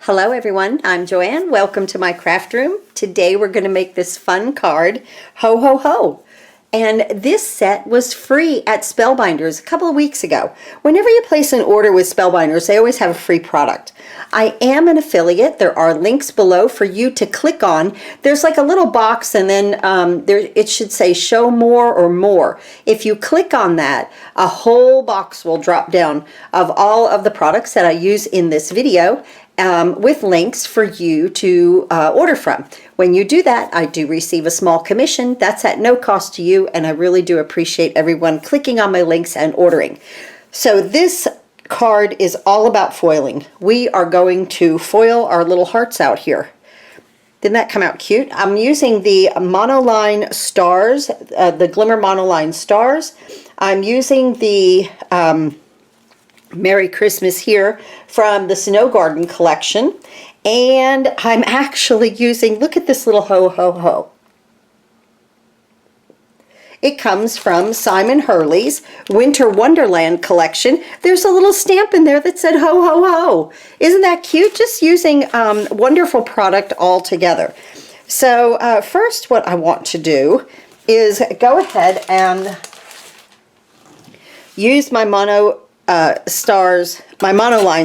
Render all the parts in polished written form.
Hello everyone, I'm Joanne. Welcome to my craft room. Today we're going to make this fun card, Ho Ho Ho. And this set was free at Spellbinders a couple of weeks ago. Whenever you place an order with Spellbinders, they always have a free product. I am an affiliate. There are links below for you to click on. There's like a little box and then it should say show more or more. If you click on that, a whole box will drop down of all of the products that I use in this video. With links for you to order from. When you do that, I do receive a small commission. That's at no cost to you, and I really do appreciate everyone clicking on my links and ordering. So this card is all about foiling. We are going to foil our little hearts out here. Didn't that come out cute? I'm using the Monoline stars, the Glimmer Monoline stars. I'm using the Merry Christmas here from the Snow Garden collection, and I'm actually using, look at this little ho ho ho. It comes from Simon Hurley's Winter Wonderland collection. There's a little stamp in there that said ho ho ho. Isn't that cute? Just using wonderful product all together. So first what I want to do is go ahead and use my Monoline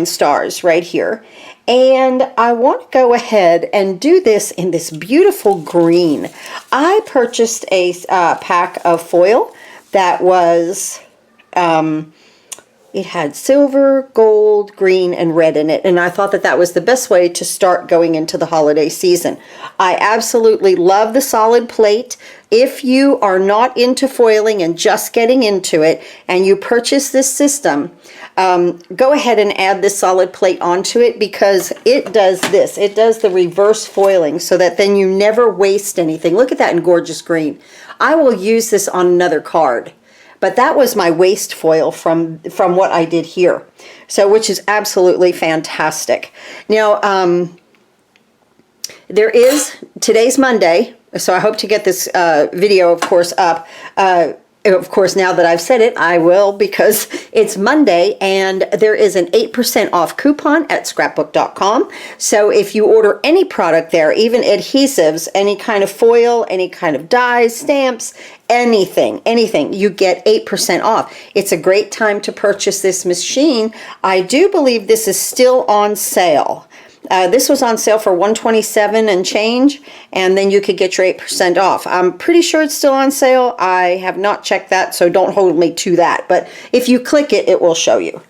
stars right here, and I want to go ahead and do this in this beautiful green. I purchased a pack of foil that was it had silver, gold, green, and red in it, and I thought that that was the best way to start going into the holiday season. I absolutely love the solid plate. If you are not into foiling and just getting into it, and you purchase this system, go ahead and add this solid plate onto it, because it does this. It does the reverse foiling so that then you never waste anything. Look at that in gorgeous green. I will use this on another card. But that was my waste foil from what I did here, so which is absolutely fantastic. Now, today's Monday, so I hope to get this video, of course, up. Of course, now that I've said it, I will, because it's Monday, and there is an 8% off coupon at scrapbook.com. So if you order any product there, even adhesives, any kind of foil, any kind of dies, stamps, anything, you get 8% off. It's a great time to purchase this machine. I do believe this is still on sale. This was on sale for $127 and change, and then you could get your 8% off. I'm pretty sure it's still on sale. I have not checked that, so don't hold me to that. But if you click it, it will show you.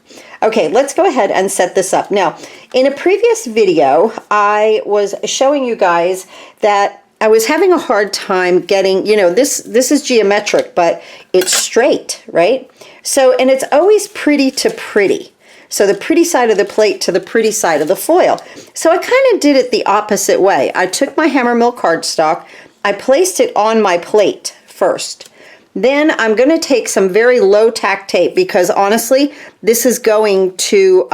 Okay, let's go ahead and set this up. Now, in a previous video, I was showing you guys that I was having a hard time getting, this is geometric, but it's straight, right? So, and it's always pretty to pretty. So the pretty side of the plate to the pretty side of the foil. So I kind of did it the opposite way. I took my Hammermill cardstock, I placed it on my plate first. Then I'm going to take some very low tack tape, because honestly, this is going to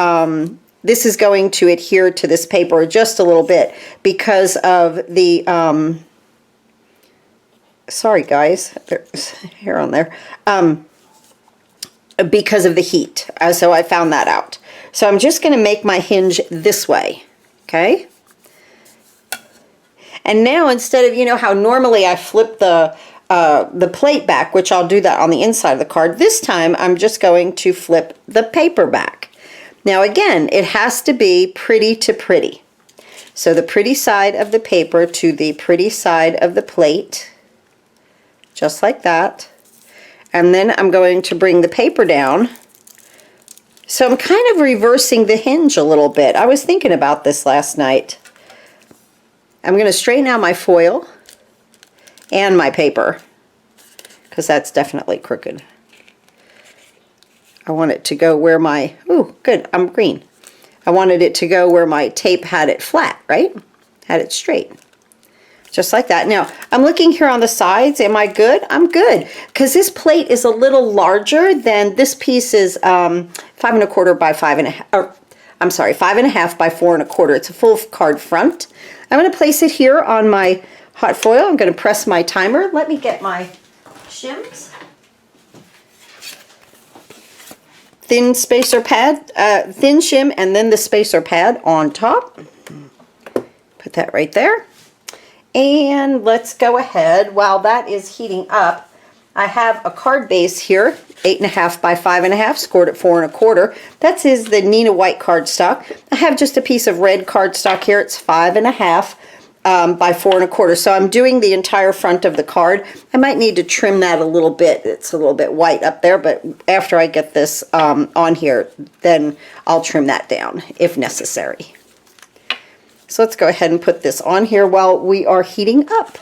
adhere to this paper just a little bit because of the sorry guys, there's hair on there. Because of the heat. So I found that out. So I'm just going to make my hinge this way. Okay. And now, instead of, how normally I flip the plate back, which I'll do that on the inside of the card, this time I'm just going to flip the paper back. Now again, it has to be pretty to pretty. So the pretty side of the paper to the pretty side of the plate, just like that. And then I'm going to bring the paper down. So I'm kind of reversing the hinge a little bit. I was thinking about this last night. I'm going to straighten out my foil and my paper, because that's definitely crooked. I want it to go where my, ooh, good, I'm green. I wanted it to go where my tape had it flat, right? Had it straight. Just like that. Now, I'm looking here on the sides. Am I good? I'm good. Because this plate is a little larger than this piece is 5 1/4 by 5 1/2. Or, I'm sorry, 5 1/2 by 4 1/4. It's a full card front. I'm going to place it here on my hot foil. I'm going to press my timer. Let me get my shims. Thin spacer pad, thin shim, and then the spacer pad on top. Put that right there. And let's go ahead, while that is heating up, I have a card base here, 8.5 by 5.5, scored at 4 1/4. That is the Nina White cardstock. I have just a piece of red cardstock here. It's 5.5 by 4 1/4. So I'm doing the entire front of the card. I might need to trim that a little bit. It's a little bit white up there, but after I get this on here, then I'll trim that down if necessary. So let's go ahead and put this on here while we are heating up.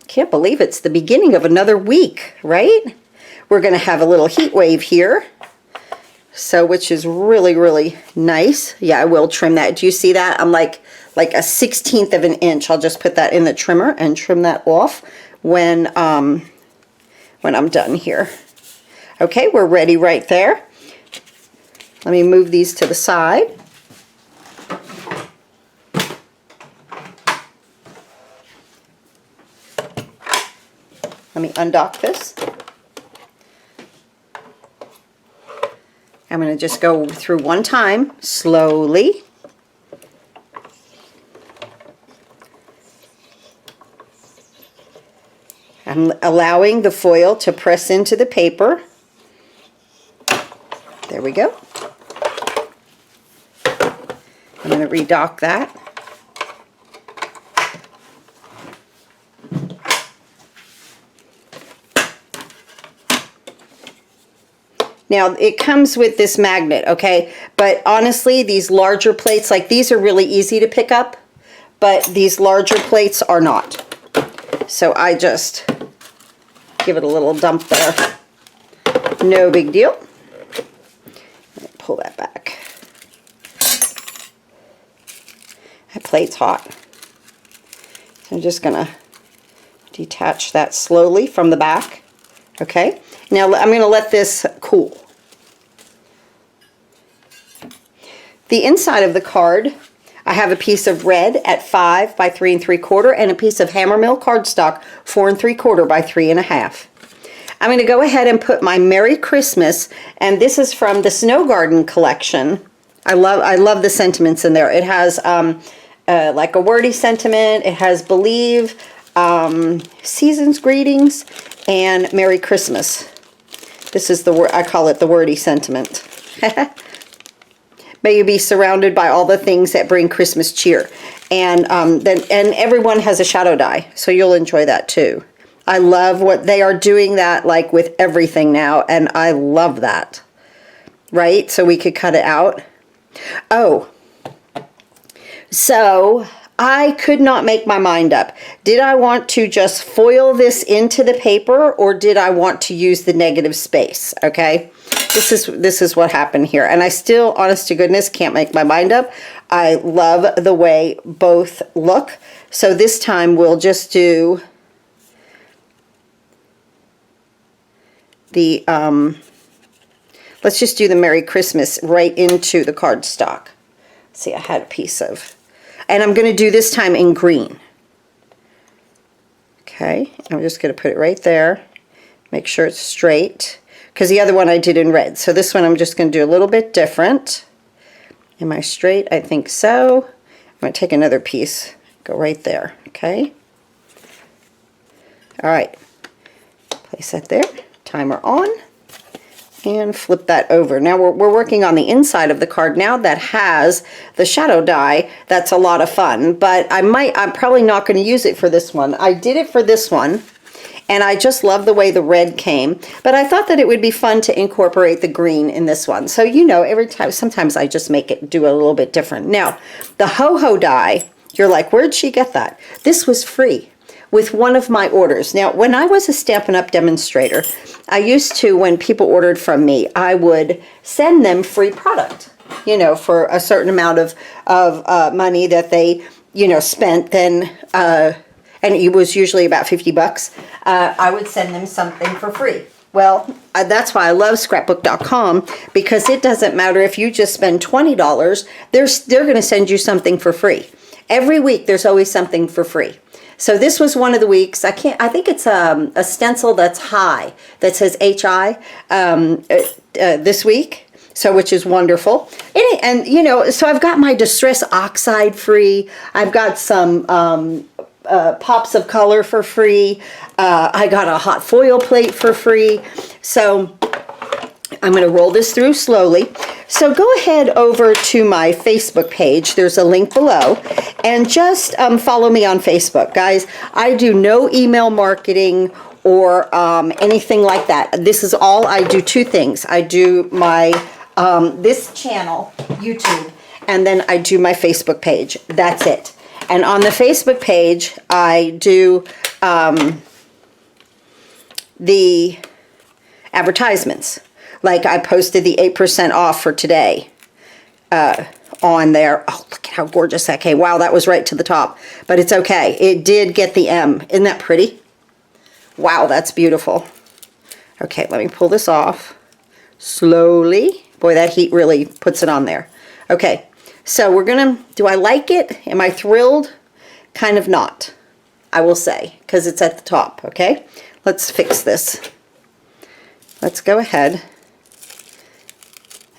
Can't believe it's the beginning of another week, right? We're going to have a little heat wave here, so which is really, really nice. Yeah, I will trim that. Do you see that? I'm like a 1/16 of an inch. I'll just put that in the trimmer and trim that off when I'm done here. Okay, we're ready right there. Let me move these to the side. Let me undock this. I'm going to just go through one time, slowly. I'm allowing the foil to press into the paper. There we go. I'm going to redock that. Now, it comes with this magnet, okay? But honestly, these larger plates, like these are really easy to pick up, but these larger plates are not. So I just give it a little dump there. No big deal. Pull that back. That plate's hot. So I'm just gonna detach that slowly from the back. Okay, now I'm going to let this cool. The inside of the card, I have a piece of red at 5 by 3 3/4 and a piece of Hammermill cardstock 4 3/4 by 3.5. I'm going to go ahead and put my Merry Christmas, and this is from the Snow Garden collection. I love the sentiments in there. It has like a wordy sentiment. It has believe, season's greetings, and Merry Christmas. This is the word, I call it the wordy sentiment. May you be surrounded by all the things that bring Christmas cheer. And everyone has a shadow die, so you'll enjoy that too. I love what they are doing that like with everything now, and I love that. Right? So we could cut it out. Oh, so I could not make my mind up. Did I want to just foil this into the paper, or did I want to use the negative space? Okay, this is what happened here, and I still, honest to goodness, can't make my mind up. I love the way both look. So this time we'll just do the let's just do the Merry Christmas right into the cardstock. See, I had a piece of. And I'm going to do this time in green. Okay, I'm just going to put it right there. Make sure it's straight. Because the other one I did in red. So this one I'm just going to do a little bit different. Am I straight? I think so. I'm going to take another piece. Go right there. Okay. All right. Place that there. Timer on. And flip that over. Now we're working on the inside of the card now that has the shadow die. That's a lot of fun, but I'm probably not going to use it for this one. I did it for this one, and I just love the way the red came, but I thought that it would be fun to incorporate the green in this one. So, you know, every time, sometimes I just make it do a little bit different. Now, the ho-ho die, you're like, where'd she get that? This was free with one of my orders. Now, when I was a Stampin' Up! Demonstrator, I used to, when people ordered from me, I would send them free product, you know, for a certain amount of money that they, you know, spent. Then, and it was usually about 50 bucks. I would send them something for free. Well, that's why I love scrapbook.com, because it doesn't matter if you just spend $20, they're going to send you something for free. Every week, there's always something for free. So this was one of the weeks. I think it's a stencil that's high that says HI this week. So, which is wonderful. And you know, so I've got my Distress Oxide free. I've got some pops of color for free. I got a hot foil plate for free. So I'm going to roll this through slowly. So go ahead over to my Facebook page. There's a link below, and just follow me on Facebook, guys. I do no email marketing or anything like that. This is all I do. Two things. I do my this channel, YouTube, and then I do my Facebook page. That's it. And on the Facebook page, I do the advertisements. Like I posted the 8% off for today on there. Oh, look at how gorgeous that came. Wow, that was right to the top. But it's okay. It did get the M. Isn't that pretty? Wow, that's beautiful. Okay, let me pull this off slowly. Boy, that heat really puts it on there. Okay, so we're gonna, do I like it? Am I thrilled? Kind of not, I will say, because it's at the top, okay? Let's fix this. Let's go ahead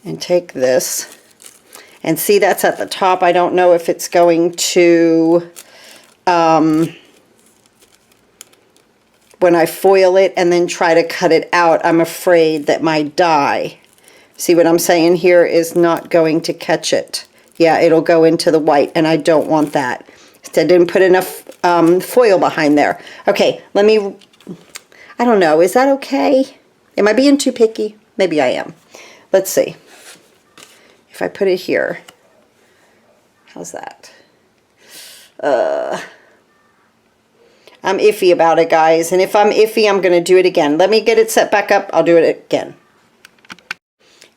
and take this. And see, that's at the top. I don't know if it's going to, when I foil it and then try to cut it out, I'm afraid that my die, see what I'm saying here, is not going to catch it. Yeah, it'll go into the white, and I don't want that. I didn't put enough foil behind there. Okay, let me, I don't know, is that okay? Am I being too picky? Maybe I am. Let's see. If I put it here, how's that? I'm iffy about it, guys, and if I'm iffy, I'm going to do it again. Let me get it set back up. I'll do it again.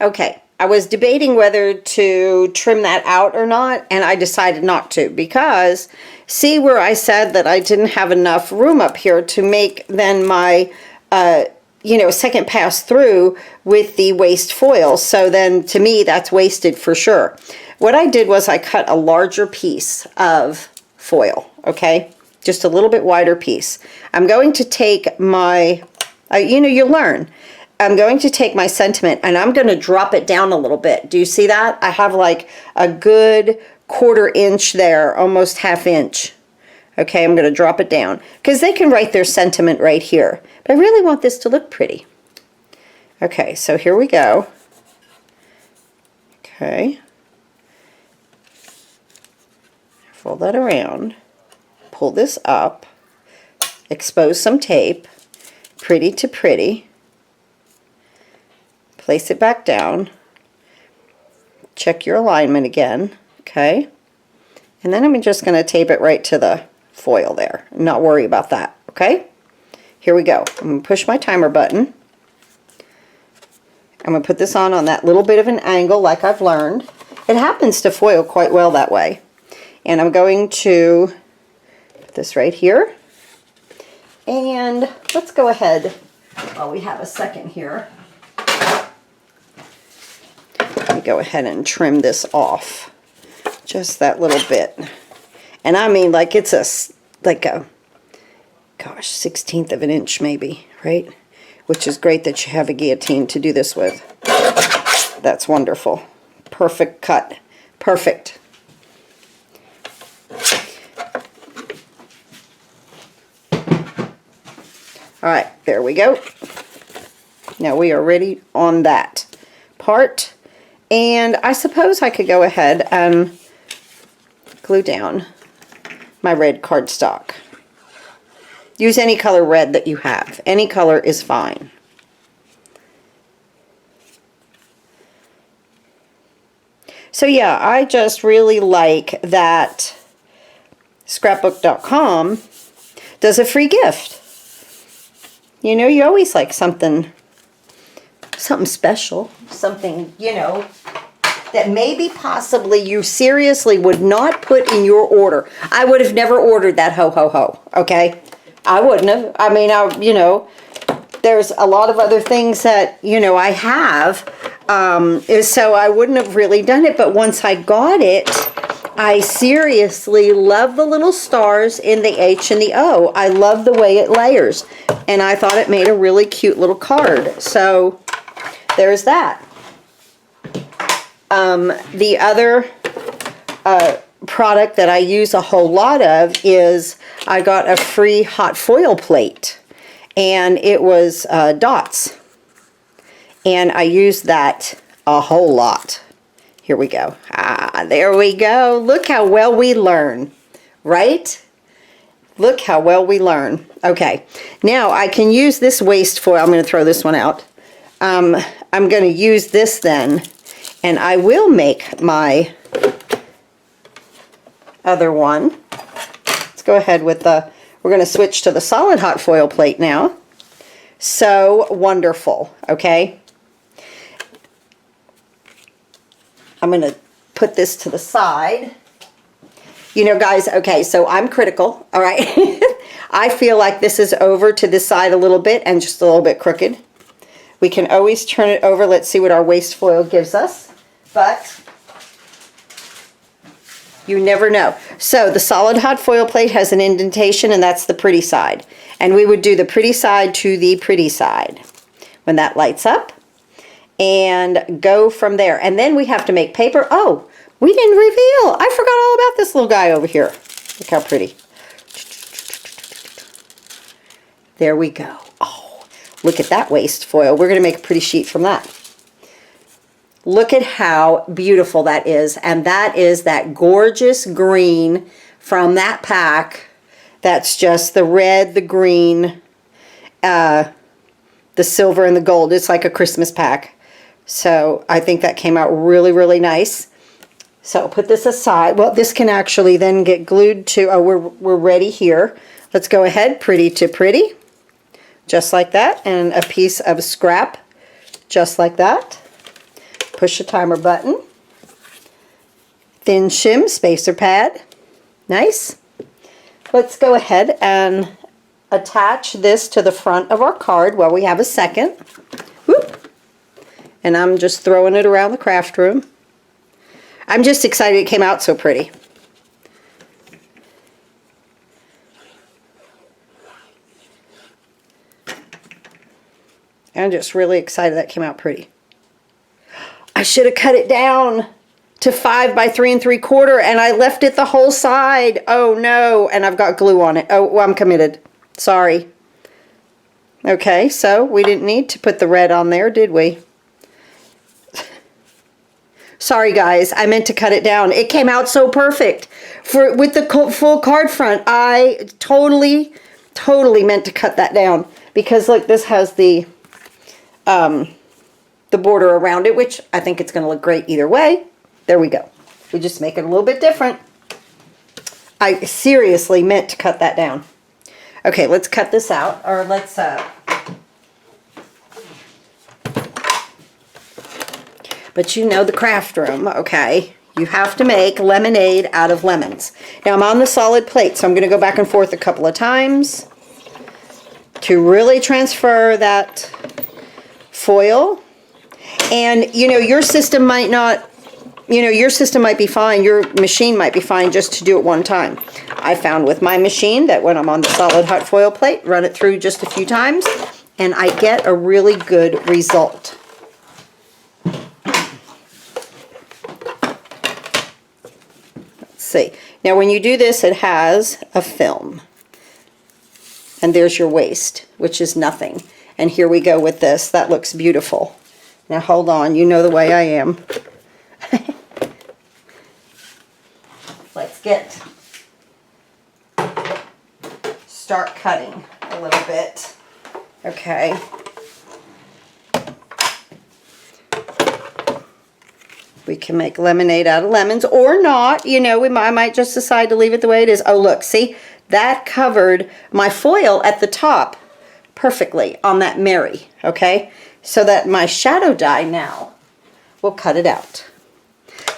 Okay, I was debating whether to trim that out or not, and I decided not to, because see where I said that I didn't have enough room up here to make then my you know, second pass through with the waste foil. So then to me, that's wasted for sure. What I did was I cut a larger piece of foil, okay? Just a little bit wider piece. I'm going to take my, you know, you learn. I'm going to take my sentiment and I'm going to drop it down a little bit. Do you see that? I have like a good 1/4 inch there, almost 1/2 inch. Okay, I'm going to drop it down because they can write their sentiment right here. But I really want this to look pretty. Okay, so here we go. Okay. Fold that around. Pull this up. Expose some tape. Pretty to pretty. Place it back down. Check your alignment again. Okay. And then I'm just going to tape it right to the foil there. Not worry about that. Okay. Here we go. I'm going to push my timer button. I'm going to put this on that little bit of an angle like I've learned. It happens to foil quite well that way. And I'm going to put this right here. And let's go ahead, while we have a second here. Let me go ahead and trim this off. Just that little bit. And I mean, like it's like a, gosh, 1/16 of an inch maybe, right? Which is great that you have a guillotine to do this with. That's wonderful. Perfect cut. Perfect. All right, there we go. Now we are ready on that part. And I suppose I could go ahead and glue down my red cardstock. Use any color red that you have. Any color is fine. So yeah, I just really like that scrapbook.com does a free gift. You know, you always like something special, something, you know, that maybe possibly you seriously would not put in your order. I would have never ordered that ho ho ho, okay? I wouldn't have. I mean, you know, there's a lot of other things that, you know, I have, so I wouldn't have really done it, but once I got it, I seriously love the little stars in the H and the O. I love the way it layers, and I thought it made a really cute little card. So there's that. The other product that I use a whole lot of is I got a free hot foil plate, and it was dots, and I used that a whole lot. Here we go. There we go. Look how well we learn, right? Look how well we learn. Okay, now I can use this waste foil. I'm going to throw this one out. I'm going to use this then, and I will make my other one. Let's go ahead with the, we're going to switch to the solid hot foil plate now. So wonderful, okay? I'm going to put this to the side. You know, guys, okay, so I'm critical, all right? I feel like this is over to this side a little bit and just a little bit crooked. We can always turn it over. Let's see what our waste foil gives us. But you never know. So the solid hot foil plate has an indentation, and that's the pretty side. And we would do the pretty side to the pretty side when that lights up, and go from there. And then we have to make paper. Oh, we didn't reveal. I forgot all about this little guy over here. Look how pretty. There we go. Oh, look at that waste foil. We're going to make a pretty sheet from that. Look at how beautiful that is. And that is that gorgeous green from that pack. That's just the red, the green, the silver, and the gold. It's like a Christmas pack. So I think that came out really, really nice. So I'll put this aside. Well, this can actually then get glued to, oh, we're ready here. Let's go ahead, pretty to pretty, just like that. And a piece of scrap, just like that. Push the timer button. Thin shim spacer pad. Nice. Let's go ahead and attach this to the front of our card while we have a second. Whoop. And I'm just throwing it around the craft room. I'm just excited it came out so pretty. I'm just really excited that came out pretty. I should have cut it down to 5 by 3 3/4, and I left it the whole side. Oh no, and I've got glue on it. Oh, well, I'm committed. Sorry. Okay, so we didn't need to put the red on there, did we? Sorry guys, I meant to cut it down. It came out so perfect. With the full card front, I totally meant to cut that down. Because look, this has the border around it, which I think it's going to look great either way. There we go. We just make it a little bit different. I seriously meant to cut that down. Okay, let's cut this out, or let's but you know the craft room, okay? You have to make lemonade out of lemons. Now I'm on the solid plate, so I'm going to go back and forth a couple of times to really transfer that foil. And you know, your system might not, you know, your system might be fine, your machine might be fine just to do it one time. I found with my machine that when I'm on the solid hot foil plate, run it through just a few times, and I get a really good result. See. Now when you do this, it has a film. And there's your waste, which is nothing. And here we go with this. That looks beautiful. Now hold on, you know the way I am. Let's start cutting a little bit. Okay. We can make lemonade out of lemons or not. You know, I might just decide to leave it the way it is. Oh, look, see? That covered my foil at the top perfectly on that Mary, okay? So that my shadow die now will cut it out.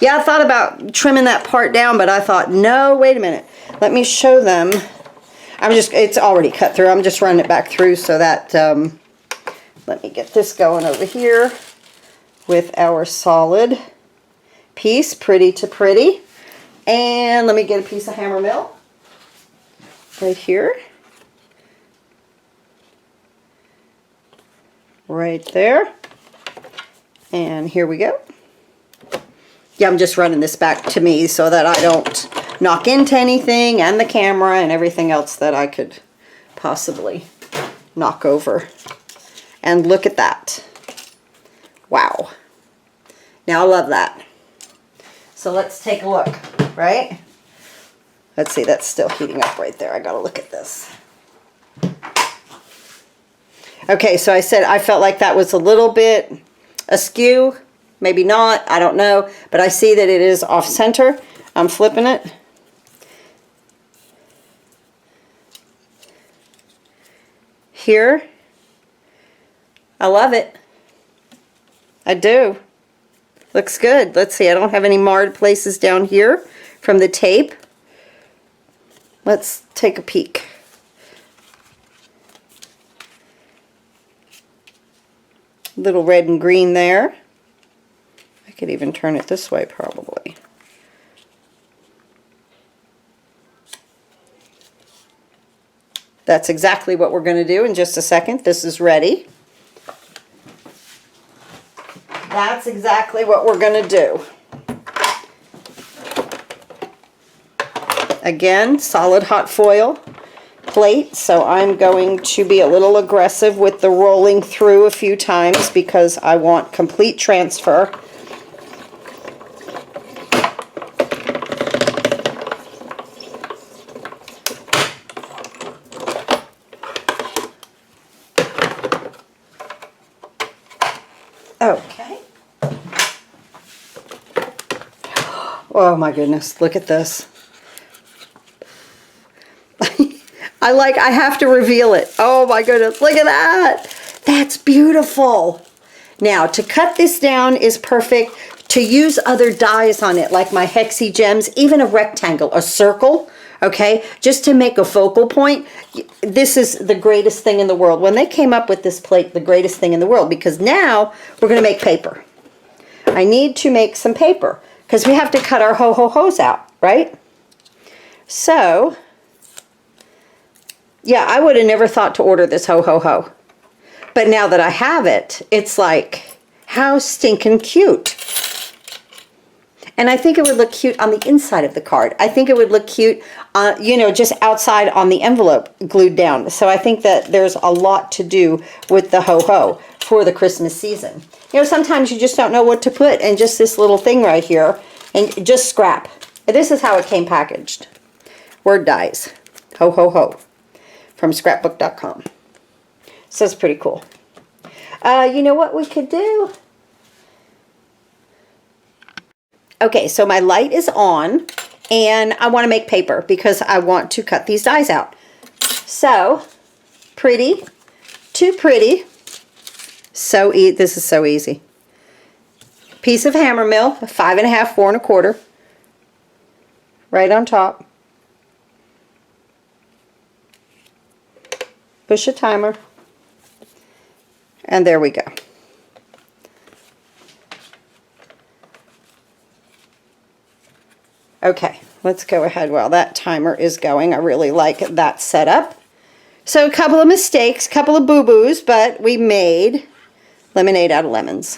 Yeah, I thought about trimming that part down, but I thought, no, wait a minute. Let me show them. It's already cut through. I'm just running it back through so that, let me get this going over here with our solid piece, pretty to pretty. And let me get a piece of hammer mill right here. Right there. And here we go. Yeah, I'm just running this back to me so that I don't knock into anything and the camera and everything else that I could possibly knock over. And look at that. Wow. Now I love that. So let's take a look, right? Let's see, that's still heating up right there. I gotta look at this. Okay, so I said I felt like that was a little bit askew. Maybe not, I don't know. But I see that it is off center. I'm flipping it. Here. I love it. I do. Looks good. Let's see, I don't have any marred places down here from the tape. Let's take a peek. Little red and green there. I could even turn it this way probably. That's exactly what we're going to do in just a second. This is ready. That's exactly what we're going to do. Again, solid hot foil plate, so I'm going to be a little aggressive with the rolling through a few times because I want complete transfer. Okay. Oh my goodness, look at this. I have to reveal it. Oh my goodness, look at that. That's beautiful. Now, to cut this down is perfect. To use other dies on it, like my Hexie Gems, even a rectangle, a circle, okay, just to make a focal point. This is the greatest thing in the world. When they came up with this plate, the greatest thing in the world, because now we're going to make paper. I need to make some paper because we have to cut our ho-ho-hos out, right? So, yeah, I would have never thought to order this ho-ho-ho. But now that I have it, it's like, how stinking cute. And I think it would look cute on the inside of the card. I think it would look cute, you know, just outside on the envelope glued down. So I think that there's a lot to do with the ho-ho for the Christmas season. You know, sometimes you just don't know what to put, and just this little thing right here, and just scrap. This is how it came packaged. Word dies. Ho-ho-ho. From scrapbook.com. So it's pretty cool. You know what we could do? Okay, so my light is on, and I want to make paper because I want to cut these dies out. So, pretty, too pretty. So this is so easy. Piece of hammer mill, 5.5, 4 1/4, right on top. Push a timer, and there we go. Okay, let's go ahead while that timer is going. I really like that setup. So a couple of mistakes, couple of boo-boos, but we made lemonade out of lemons.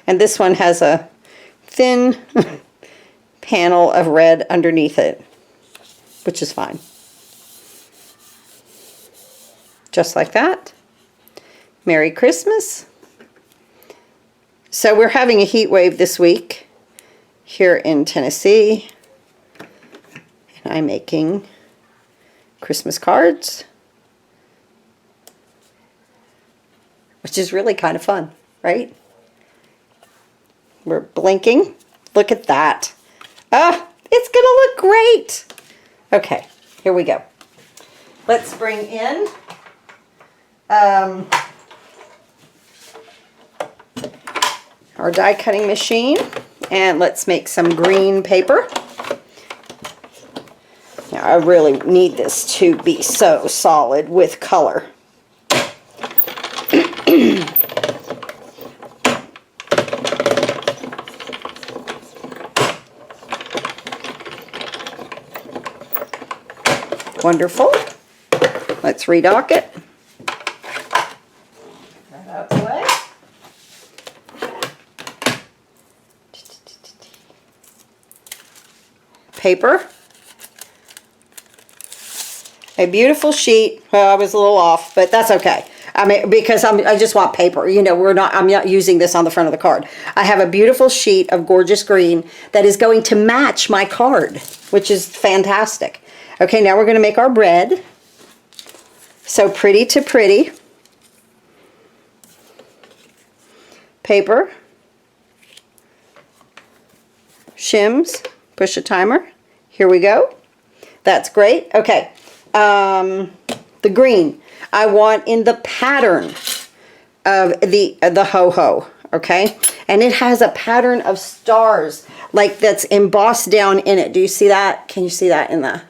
And this one has a thin panel of red underneath it, which is fine. Just like that. Merry Christmas. So we're having a heat wave this week here in Tennessee. And I'm making Christmas cards, which is really kind of fun, right? We're blinking. Look at that. Ah, it's going to look great. Okay, here we go. Let's bring in our die cutting machine, and let's make some green paper. Now I really need this to be so solid with color. Wonderful. Let's redock it. That out of the way. paper. A beautiful sheet. Well, I was a little off, but that's okay. I mean, because I just want paper. You know, I'm not using this on the front of the card. I have a beautiful sheet of gorgeous green that is going to match my card, which is fantastic. Okay, now we're going to make our red. So pretty to pretty. Paper. Shims. Push a timer. Here we go. That's great. Okay. The green. I want in the pattern of the ho-ho, okay? And it has a pattern of stars, like that's embossed down in it. Do you see that? Can you see that in the...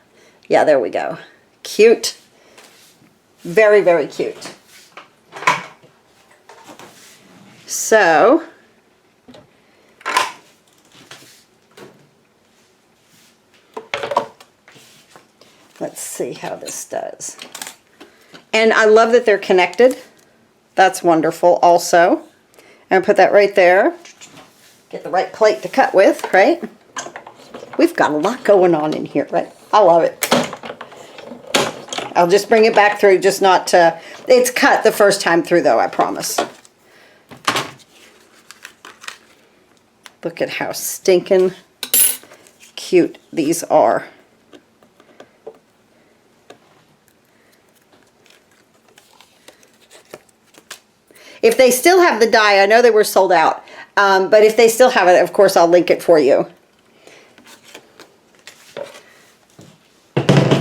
Yeah, there we go. Cute. Very, very cute. So... let's see how this does. And I love that they're connected. That's wonderful also. And put that right there. Get the right plate to cut with, right? We've got a lot going on in here, right? I love it. I'll just bring it back through, just not to... It's cut the first time through though, I promise. Look at how stinking cute these are. If they still have the die, I know they were sold out, but if they still have it, of course, I'll link it for you.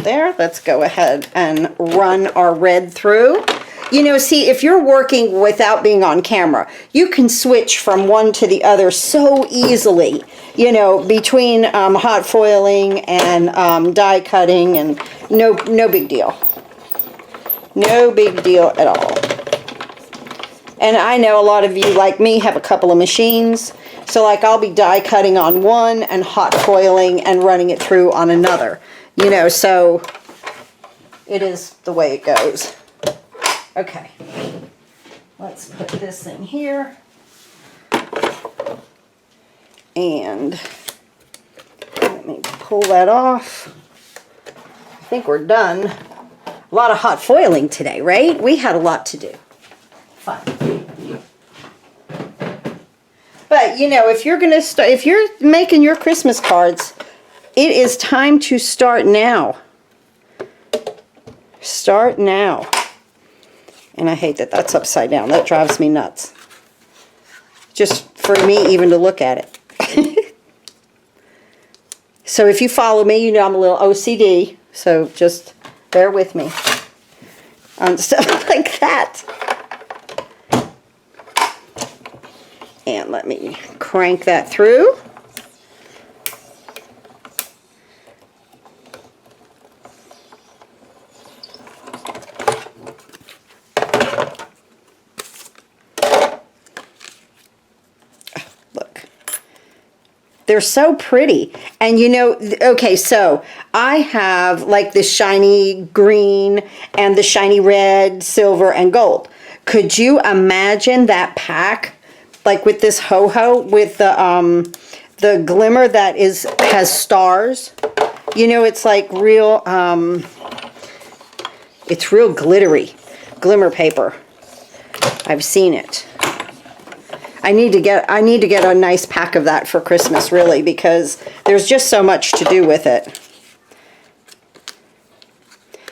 There, let's go ahead and run our red through. You know, see, if you're working without being on camera, you can switch from one to the other so easily, you know, between hot foiling and die cutting, and no big deal. No big deal at all. And I know a lot of you, like me, have a couple of machines. So like I'll be die cutting on one and hot foiling and running it through on another. You know, so it is the way it goes. Okay. Let's put this in here. And let me pull that off. I think we're done. A lot of hot foiling today, right? We had a lot to do. Fun. But you know, if you're gonna start, if you're making your Christmas cards, it is time to start now. Start now. And I hate that that's upside down. That drives me nuts. Just for me even to look at it. So if you follow me, you know I'm a little OCD. So just bear with me on stuff like that. And let me crank that through. Look. They're so pretty. And you know, okay, so I have like the shiny green and the shiny red, silver, and gold. Could you imagine that pack? Like with this ho-ho, with the glimmer that has stars. You know, it's like real, it's real glittery. Glimmer paper. I've seen it. I need to get a nice pack of that for Christmas, really, because there's just so much to do with it.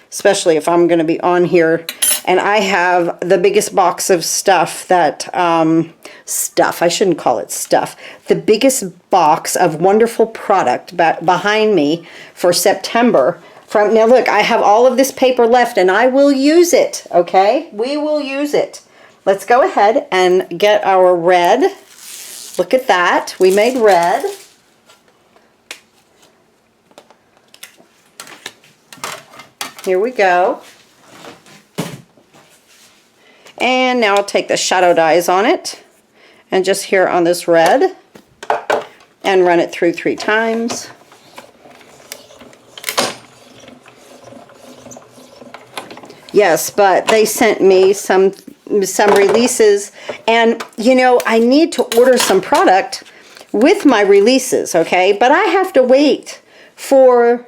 Especially if I'm going to be on here. And I have the biggest box of stuff that, I shouldn't call it stuff. The biggest box of wonderful product behind me for September. Now look, I have all of this paper left and I will use it, okay? We will use it. Let's go ahead and get our red. Look at that, we made red. Here we go. And now I'll take the shadow dyes on it and just here on this red and run it through 3 times. Yes, but they sent me some releases, and you know, I need to order some product with my releases, okay? But I have to wait for,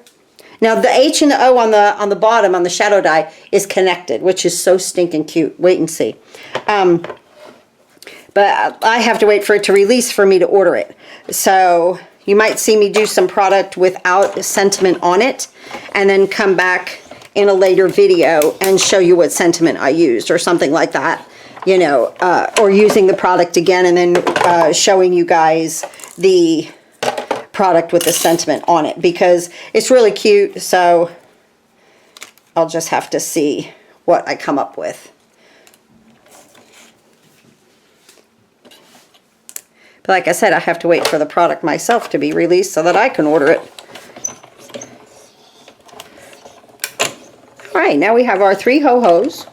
now the H and the O on the bottom, on the shadow die, is connected, which is so stinking cute. Wait and see. But I have to wait for it to release for me to order it. So you might see me do some product without sentiment on it, and then come back in a later video and show you what sentiment I used or something like that, you know, or using the product again and then showing you guys the product with the sentiment on it, because it's really cute. So I'll just have to see what I come up with. But like I said, I have to wait for the product myself to be released so that I can order it. All right, now we have our 3 ho-hos.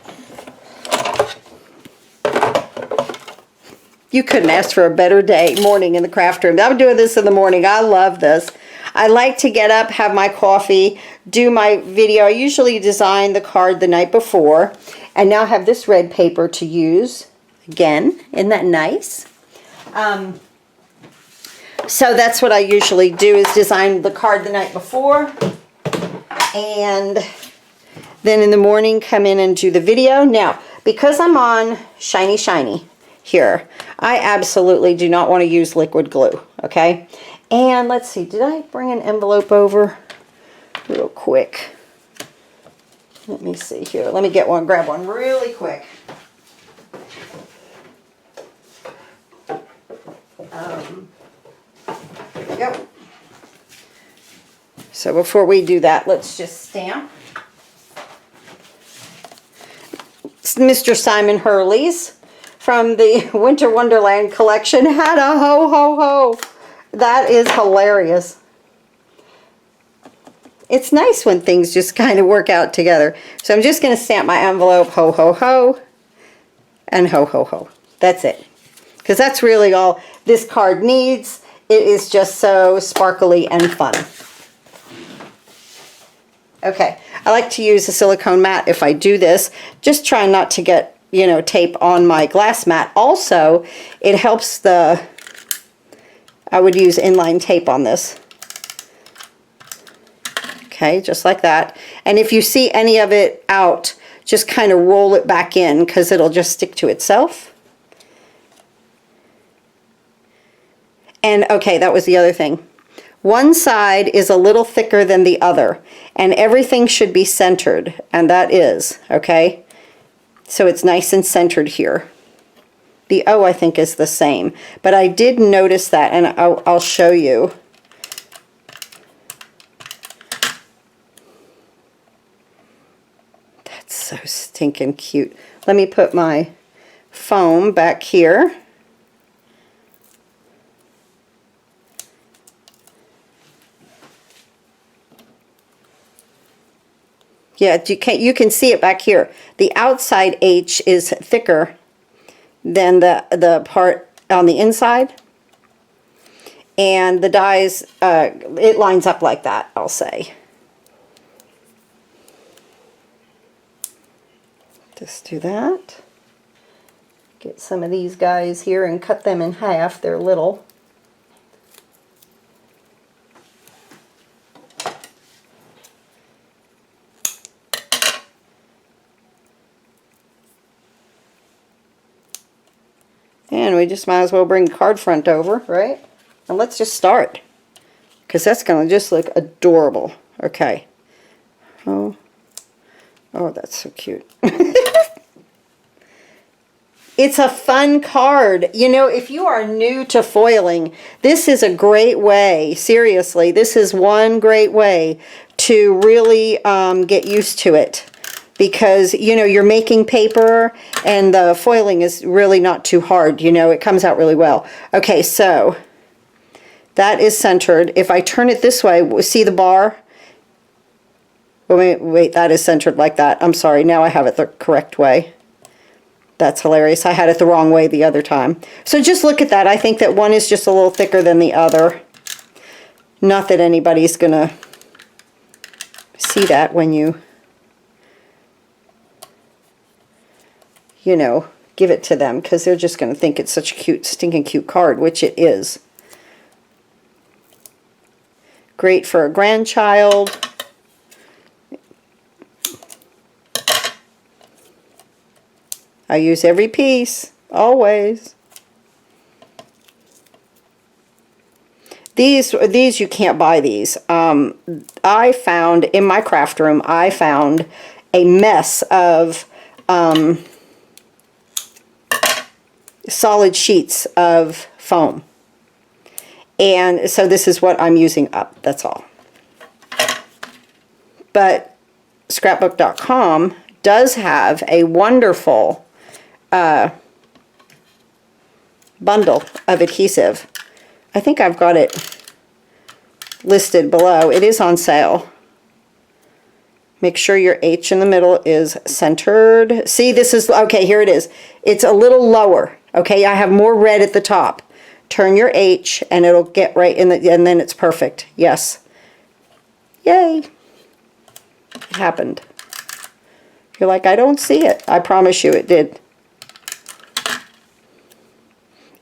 You couldn't ask for a better morning in the craft room. I'm doing this in the morning. I love this. I like to get up, have my coffee, do my video. I usually design the card the night before, and now have this red paper to use. Again, isn't that nice? So that's what I usually do, is design the card the night before, and then in the morning come in and do the video. Now, because I'm on Shiny Shiny here, I absolutely do not want to use liquid glue, okay? And let's see, did I bring an envelope over real quick? Let me see here. Let me get one, grab one really quick. There we go. So before we do that, let's just stamp. Mr. Simon Hurley's from the Winter Wonderland collection had a ho-ho-ho. That is hilarious. It's nice when things just kind of work out together. So I'm just going to stamp my envelope ho-ho-ho and ho-ho-ho. That's it. Because that's really all this card needs. It is just so sparkly and fun. Okay, I like to use a silicone mat if I do this. Just try not to get, you know, tape on my glass mat. Also, it helps I would use inline tape on this. Okay, just like that. And if you see any of it out, just kind of roll it back in, because it'll just stick to itself. And okay, that was the other thing. One side is a little thicker than the other, and everything should be centered, and that is, okay? So it's nice and centered here. The O, I think, is the same, but I did notice that, and I'll show you. That's so stinking cute. Let me put my foam back here. Yeah, you can see it back here. The outside H is thicker than the part on the inside. And the dies, it lines up like that, I'll say. Just do that. Get some of these guys here and cut them in half. They're little. And we just might as well bring the card front over, right? And let's just start, because that's going to just look adorable. Okay. Oh, that's so cute. It's a fun card. You know, if you are new to foiling, this is a great way, seriously, this is one great way to really get used to it. Because, you know, you're making paper and the foiling is really not too hard. You know, it comes out really well. Okay, so that is centered. If I turn it this way, see the bar? Wait, that is centered like that. I'm sorry, now I have it the correct way. That's hilarious. I had it the wrong way the other time. So just look at that. I think that one is just a little thicker than the other. Not that anybody's going to see that when you know, give it to them, because they're just going to think it's such a cute, stinking cute card, which it is. Great for a grandchild. I use every piece, always. These you can't buy these. I found in my craft room, I found a mess of solid sheets of foam. And so this is what I'm using up, that's all. But scrapbook.com does have a wonderful bundle of adhesive. I think I've got it listed below. It is on sale. Make sure your H in the middle is centered. See, this is, okay, here it is. It's a little lower, okay? I have more red at the top. Turn your H and it'll get right in the, and then it's perfect. Yes. Yay. It happened. You're like, I don't see it. I promise you it did.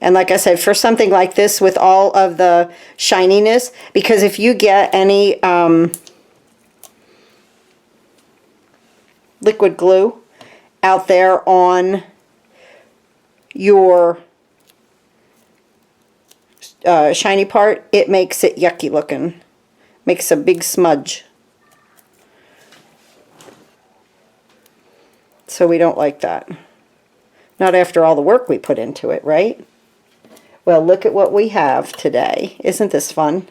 And like I said, for something like this with all of the shininess, because if you get any liquid glue out there on your shiny part, it makes it yucky looking. Makes a big smudge. So we don't like that. Not after all the work we put into it, right? Well, look at what we have today. Isn't this fun?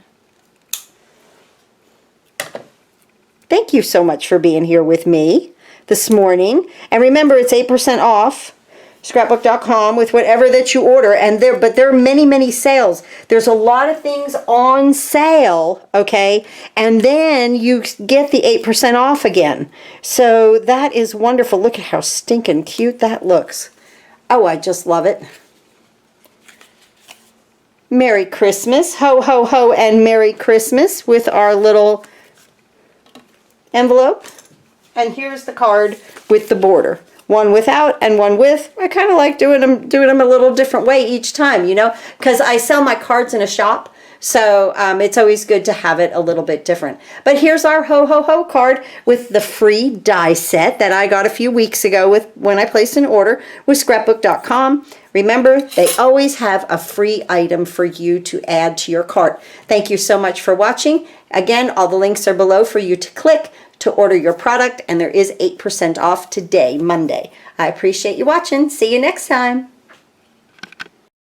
Thank you so much for being here with me this morning. And remember, it's 8% off. Scrapbook.com with whatever that you order. And there are many, many sales. There's a lot of things on sale, okay? And then you get the 8% off again. So that is wonderful. Look at how stinking cute that looks. Oh, I just love it. Merry Christmas. Ho, ho, ho, and Merry Christmas with our little envelope. And here's the card with the border. One without and one with. I kind of like doing them a little different way each time, you know, because I sell my cards in a shop. So it's always good to have it a little bit different. But here's our Ho Ho Ho card with the free die set that I got a few weeks ago when I placed an order with scrapbook.com. Remember, they always have a free item for you to add to your cart. Thank you so much for watching. Again, all the links are below for you to click to order your product, and there is 8% off today, Monday. I appreciate you watching. See you next time.